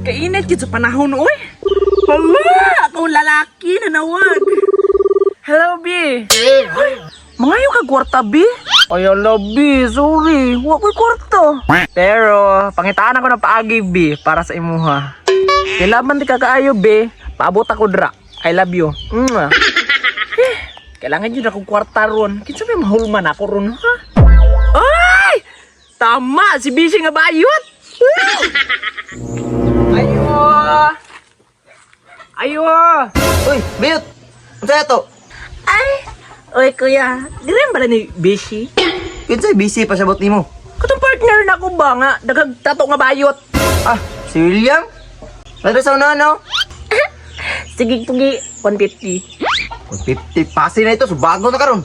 Kainit yun sa panahon, uy. Hala, akong lalaki na nawag. Hello, B. Mangayo ka kwarta, B? Ay, ala, B. Sorry. Huwag ko'y kwarta. Pero, pangitaan ako ng paagi, B, para sa imuha. Kailaman di ka kaayo, B. Paabot ako, dra. I love you. Kailangan yun akong kwarta ron. Kinsa may mahulman ako ron, ha? Ay! Tama! Si Bishi nga bayot! Ayo! Ayo! Uy, Bayot! Ano sa'yo to? Ay! Oy, kuya. Di rin pala ni Bishi? Kinsa'y busy pa sa bot mo. Katong partner na ko ba nga? Dagag-tato nga bayot. Ah, si William? Lalo sa una, no? Sige, pugi. 150. 50 pasi na ito, so bago na karon.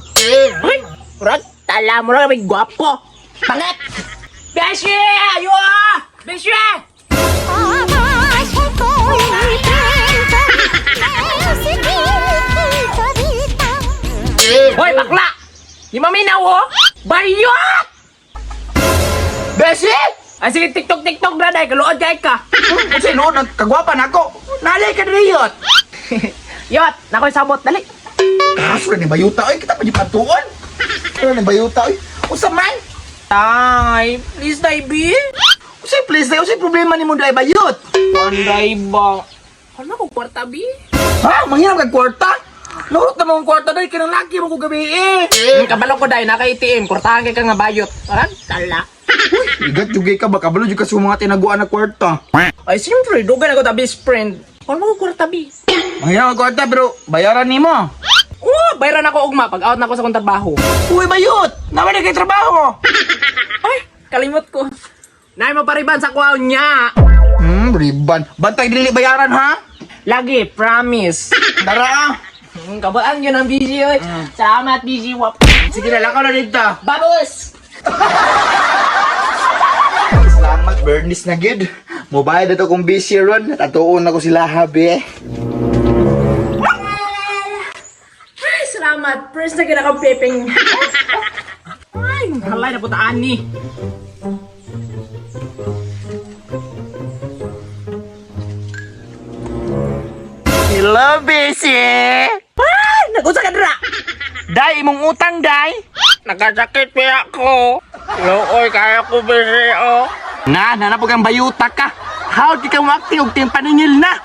Ay! Kurang tala mo na may gwapo. Pangit! Bishi! Ayo! Bishi! Hoy, bakla! Di maminaw, oh! Bayot! Beshi! Ay, sige, tiktok na dahil. Kaluod kay ka. Kasi noon, kagwapan ako. Nalay ka na riyot. Yot, nakoy sabot. Dali. Kaso na ni Bayuta, ay kita pa di patuon. Ano ni Bayuta, ay? Usa man? Tay, please, Daibi. Usay please, na usay problema ni mo dahil Bayut. Panday ba? Ano ko kwarta, Bi? Ha? Manghinam kag kwarta? Lurot na mong kwarta dahil kinang laki mo ko gabi eh. Kabalo ko dahil, naka-ATM. Kurtahan kay ka nga bayot. Parang, tala. Igat jugay ka, baka balo ka sa mga tinaguan na kwarta. Ay, siyempre, dugan ako ta best friend. Ano ko kwarta, Bi? Manghinam kag kwarta, pero bayaran ni mo. Oh, bayaran ako ugma pag out na ako sa kong trabaho. Uy, Bayut! Naman na kay trabaho. Ay, kalimot ko. Nay mo pariban sa kwaw niya. Riban. Bantay dili bayaran, ha? Lagi, promise. Dara. Kabaan yun ang busy, oy. Salamat, busy. Wap. Sige na, lakaw na dito. Babos! Salamat, Bernice na gid. Mobile dito kong busy ron. Tatuon ako sila, habi. Ay, salamat. First na kinakang pepeng. Ay, halay na putaan ni. Hello, busy. Ay, nag-usa ka dra. Day, imong utang, day. Nagkasakit pa ako. Looy, kaya ko busy, oh. Na, nanapog ang bayuta ka. How di ka mo acting og timpaningil na?